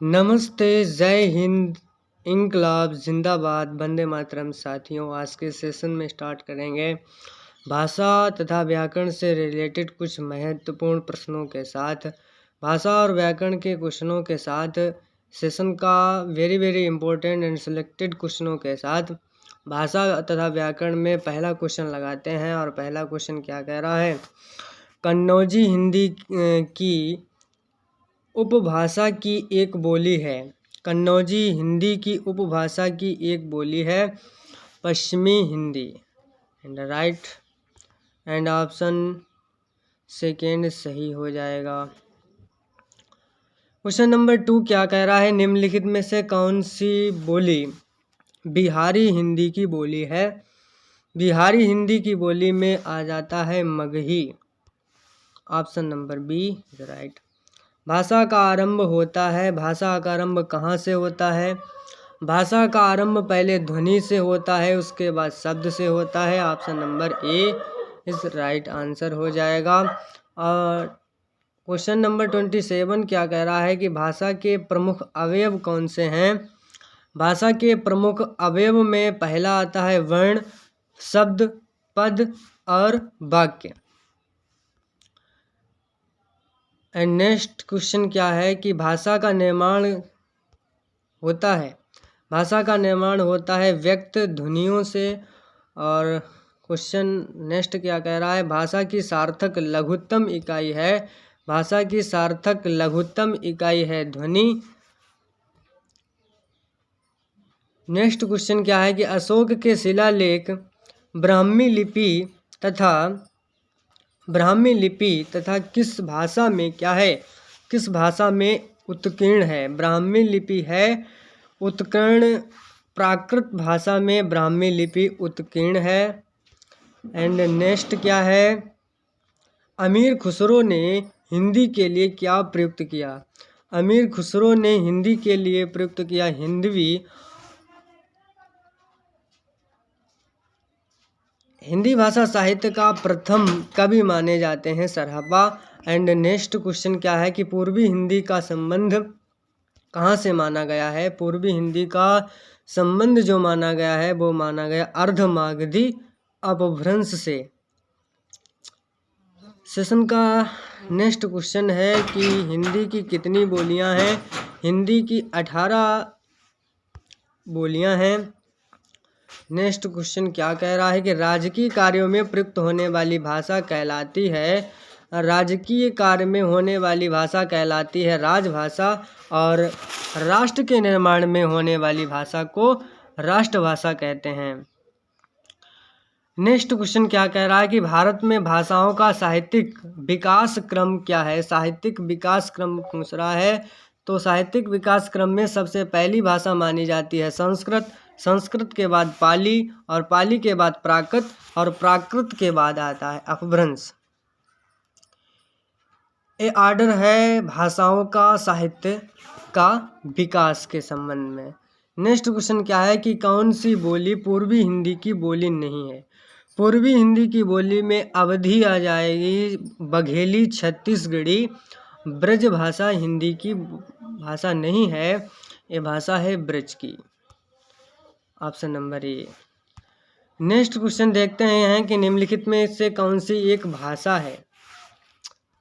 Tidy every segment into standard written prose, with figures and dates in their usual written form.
नमस्ते, जय हिंद, इंकलाब जिंदाबाद, वंदे मातरम। साथियों, आज के सेशन में स्टार्ट करेंगे भाषा तथा व्याकरण से रिलेटेड कुछ महत्वपूर्ण प्रश्नों के साथ। भाषा और व्याकरण के क्वेश्चनों के साथ सेशन का वेरी इंपॉर्टेंट एंड सिलेक्टेड क्वेश्चनों के साथ भाषा तथा व्याकरण में पहला क्वेश्चन लगाते हैं। और पहला क्वेश्चन क्या कह रहा है? कन्नौजी हिंदी की उपभाषा की एक बोली है। कन्नौजी हिंदी की उपभाषा की एक बोली है पश्चिमी Hindi. And right and option second सही हो जाएगा। क्वेश्चन नंबर 2 क्या कह रहा है? निम्नलिखित में से कौन सी बोली बिहारी हिंदी की बोली है? बिहारी हिंदी की बोली में आ जाता है Magahi. Option number B is right. भाषा का आरंभ होता है। भाषा का आरंभ कहाँ से होता है? भाषा का आरंभ पहले ध्वनि से होता है, उसके बाद शब्द से होता है। ऑप्शन नंबर ए इस राइट आंसर हो जाएगा। और क्वेश्चन नंबर 27 क्या कह रहा है कि भाषा के प्रमुख अवयव कौन से हैं? भाषा के प्रमुख अवयव में पहला आता है वर्ण, शब्द, पद और वाक्य। एंड नेक्स्ट क्वेश्चन क्या है कि भाषा का निर्माण होता है। भाषा का निर्माण होता है व्यक्त ध्वनियों से। और क्वेश्चन नेक्स्ट क्या कह रहा है? भाषा की सार्थक लघुत्तम इकाई है। भाषा की सार्थक लघुत्तम इकाई है ध्वनि। नेक्स्ट क्वेश्चन क्या है कि अशोक के शिलालेख ब्राह्मी लिपि तथा किस भाषा में क्या है? किस भाषा में उत्कीर्ण है? ब्राह्मी लिपि है उत्कीर्ण। प्राकृत भाषा में ब्राह्मी लिपि उत्कीर्ण है। एंड नेक्स्ट क्या है? अमीर खुसरो ने हिंदी के लिए क्या प्रयुक्त किया? अमीर खुसरो ने हिंदी के लिए प्रयुक्त किया हिंदी भाषा साहित्य का प्रथम कवि माने जाते हैं सरहब्बा। एंड नेक्स्ट क्वेश्चन क्या है कि पूर्वी हिंदी का संबंध कहाँ से माना गया है? पूर्वी हिंदी का संबंध जो माना गया है वो माना गया अर्धमागधी अपभ्रंश से। सेशन का नेक्स्ट क्वेश्चन है कि हिंदी की कितनी बोलियां हैं? हिंदी की 18 बोलियां हैं। नेक्स्ट क्वेश्चन क्या कह रहा है कि राजकीय कार्यों में प्रयुक्त होने वाली भाषा कहलाती है? राजकीय कार्य में होने वाली भाषा कहलाती है राजभाषा। और राष्ट्र के निर्माण में होने वाली भाषा को राष्ट्रभाषा कहते हैं। नेक्स्ट क्वेश्चन क्या कह रहा है कि भारत में भाषाओं का साहित्यिक विकास क्रम क्या है? साहित्यिक विकास क्रम पूछ रहा है। तो साहित्यिक विकास क्रम में सबसे पहली भाषा मानी जाती है संस्कृत। संस्कृत के बाद पाली और पाली के बाद प्राकृत और प्राकृत के बाद आता है अपभ्रंश। ये आर्डर है भाषाओं का साहित्य का विकास के संबंध में। नेक्स्ट क्वेश्चन क्या है कि कौन सी बोली पूर्वी हिंदी की बोली नहीं है? पूर्वी हिंदी की बोली में अवधी आ जाएगी, बघेली, छत्तीसगढ़ी। ब्रज भाषा हिंदी की भाषा नहीं है, ये भाषा है ब्रज की। Option number A. Next question देखते हैं कि निम्नलिखित में से कौन सी एक भाषा है?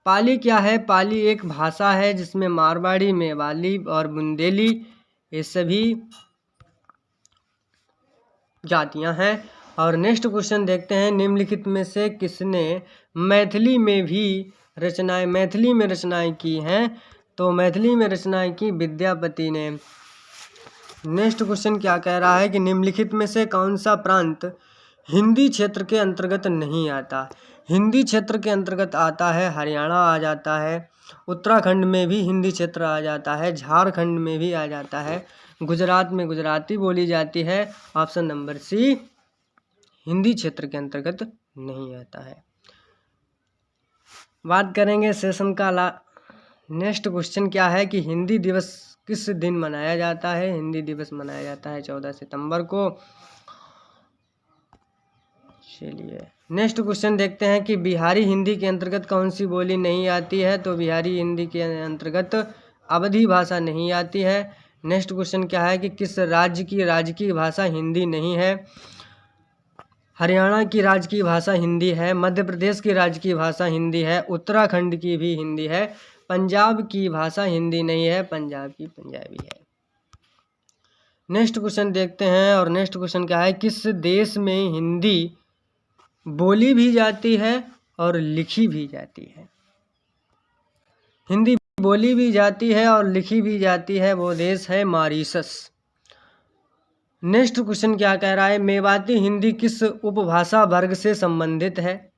पाली क्या है? पाली एक भाषा है जिसमें मारवाड़ी, मेवाली और बुंदेली ये सभी जातियां हैं। और नेक्स्ट क्वेश्चन देखते हैं निम्नलिखित में से किसने मैथिली में रचनाएं की हैं? तो मैथिली में रचनाएं की विद्यापति ने। नेक्स्ट क्वेश्चन क्या कह रहा है कि निम्नलिखित में से कौन सा प्रांत हिंदी क्षेत्र के अंतर्गत नहीं आता? हिंदी क्षेत्र के अंतर्गत आता है हरियाणा आ जाता है, उत्तराखंड में भी हिंदी क्षेत्र आ जाता है, झारखंड में भी आ जाता है, गुजरात में गुजराती बोली जाती है। ऑप्शन नंबर सी हिंदी क्षेत्र के अंतर्गत नहीं आता है। बात करेंगे सेशन का नेक्स्ट क्वेश्चन क्या है कि हिंदी दिवस किस दिन मनाया जाता है? हिंदी दिवस मनाया जाता है 14 सितंबर को। चलिए नेक्स्ट क्वेश्चन देखते हैं कि बिहारी हिंदी के अंतर्गत कौन सी बोली नहीं आती है? तो बिहारी हिंदी के अंतर्गत अवधी भाषा नहीं आती है। नेक्स्ट क्वेश्चन क्या है कि किस राज्य की राजकीय भाषा हिंदी नहीं है? हरियाणा की राजकीय भाषा हिंदी है, मध्य प्रदेश की राजकीय भाषा हिंदी है, उत्तराखंड की भी हिंदी है, पंजाब की भाषा हिंदी नहीं है, पंजाब की पंजाबी है। नेक्स्ट क्वेश्चन देखते हैं, और नेक्स्ट क्वेश्चन क्या है, किस देश में हिंदी बोली भी जाती है और लिखी भी जाती है? हिंदी बोली भी जाती है और लिखी भी जाती है, वो देश है मॉरीशस। नेक्स्ट क्वेश्चन क्या कह रहा है, मेवाती हिंदी किस उपभाषा वर्ग से संबंधित है?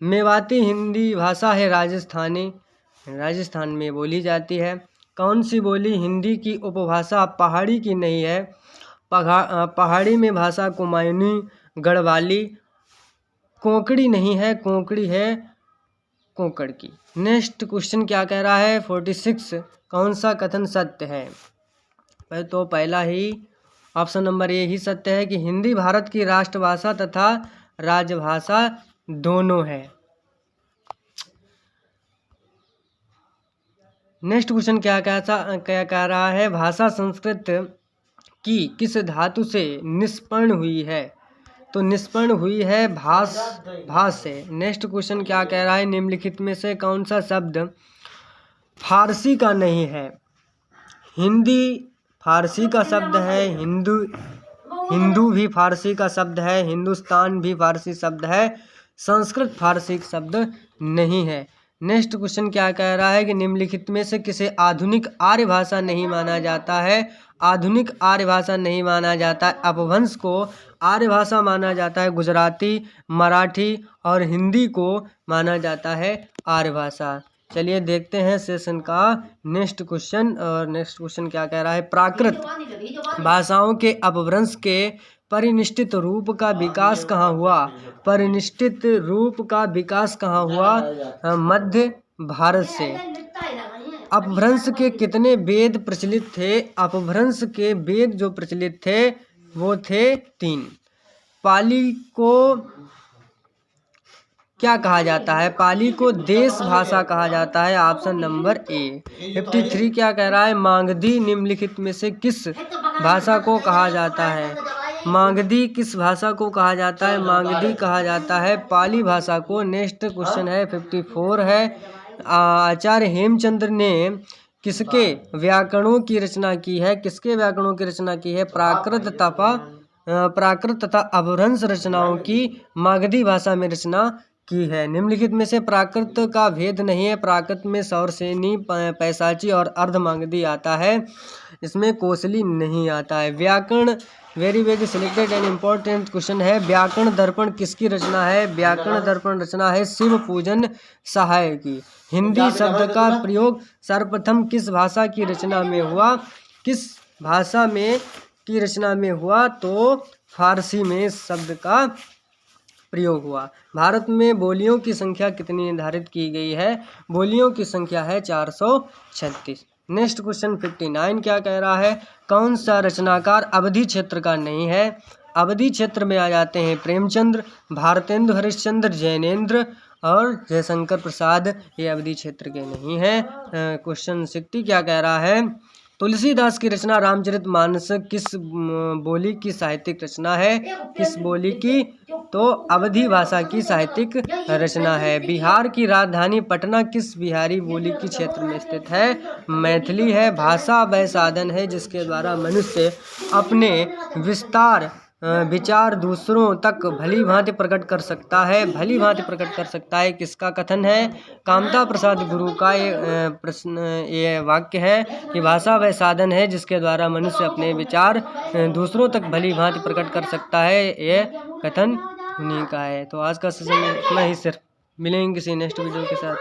मेवाती हिंदी भाषा है राजस्थानी, राजस्थान में बोली जाती है। कौन सी बोली हिंदी की उपभाषा पहाड़ी की नहीं है? पहाड़ी में भाषा कुमायूनी, गढ़वाली, कोंकणी नहीं है, कोंकणी है कोंकण की। नेक्स्ट क्वेश्चन क्या कह रहा है, 46 कौन सा कथन सत्य है? तो पहला ही ऑप्शन नंबर ए ही सत्य है कि हिंदी भारत की राष्ट्रभाषा तथा राजभाषा दोनों है। नेक्स्ट क्वेश्चन क्या कह रहा है, भाषा संस्कृत की किस धातु से निष्पन्न हुई है? तो निष्पन्न हुई है भास से। नेक्स्ट क्वेश्चन क्या कह रहा है, निम्नलिखित में से कौन सा शब्द फारसी का नहीं है? हिंदी फारसी का शब्द है, हिंदू भी फारसी का शब्द है, हिंदुस्तान भी फारसी शब्द है, संस्कृत फारसी शब्द नहीं है। नेक्स्ट क्वेश्चन क्या कह रहा है कि निम्नलिखित में से किसे आधुनिक आर्य भाषा नहीं माना जाता है? आधुनिक आर्य भाषा नहीं माना जाता है, अपभ्रंश को आर्य भाषा माना जाता है, गुजराती, मराठी और हिंदी को माना जाता है आर्य भाषा। चलिए देखते हैं सेशन का नेक्स्ट क्वेश्चन, और नेक्स्ट क्वेश्चन क्या कह रहा है, प्राकृत भाषाओं के अपभ्रंश के परिनिष्ठित रूप का विकास कहाँ हुआ? परिनिष्ठित रूप का विकास कहाँ हुआ? मध्य भारत से। अपभ्रंश के कितने वेद प्रचलित थे? अपभ्रंश के वेद जो प्रचलित थे वो थे 3। पाली को क्या कहा जाता है? पाली को देश भाषा कहा जाता है, ऑप्शन नंबर ए। 53 क्या कह रहा है, मागधी निम्नलिखित में से किस भाषा को कहा जाता है? मागधी किस भाषा को कहा जाता है? मागधी कहा जाता है पाली भाषा को। नेक्स्ट क्वेश्चन है 54 है, आचार्य हेमचंद्र ने किसके व्याकरणों की रचना की है? किसके व्याकरणों की रचना की है? प्राकृत तथा अपभ्रंश रचनाओं की मागधी भाषा में रचना की है। निम्नलिखित में से प्राकृत का भेद नहीं है। प्राकृत में सौरसेनी, पैसाची और अर्धमागधी आता है, इसमें कोसली नहीं आता है। व्याकरण very very selected and important question है, व्याकरण दर्पण किसकी रचना है? व्याकरण दर्पण रचना है शिव पूजन सहाय की। हिंदी शब्द का प्रयोग सर्वप्रथम किस भाषा की रचना में हुआ? किस भाषा में की रचना में हुआ? तो फारसी में शब्द का प्रयोग हुआ। भारत में बोलियों की संख्या कितनी निर्धारित की गई है? बोलियों की संख्या है 436। नेक्स्ट क्वेश्चन 59 क्या कह रहा है, कौन सा रचनाकार अवधि क्षेत्र का नहीं है? अवधि क्षेत्र में आ जाते हैं प्रेमचंद्र, भारतेंदु हरिश्चंद्र, जैनेन्द्र और जयशंकर प्रसाद, ये अवधि क्षेत्र के नहीं हैं। क्वेश्चन 60 क्या कह रहा है, तुलसीदास की रचना रामचरितमानस किस बोली की साहित्यिक रचना है? किस बोली की? तो अवधी भाषा की साहित्यिक रचना है। बिहार की राजधानी पटना किस बिहारी बोली की क्षेत्र में स्थित है? मैथिली है। भाषा वह साधन है जिसके द्वारा मनुष्य अपने विचार दूसरों तक भली भांति प्रकट कर सकता है। भली भांति प्रकट कर सकता है किसका कथन है? कामता प्रसाद गुरु का ये वाक्य है कि भाषा वह साधन है जिसके द्वारा मनुष्य अपने विचार दूसरों तक भली भांति प्रकट कर सकता है, ये कथन उन्हीं का है। तो आज का सेशन इतना ही, सिर्फ मिलेंगे किसी नेक्स्ट वीडियो के साथ।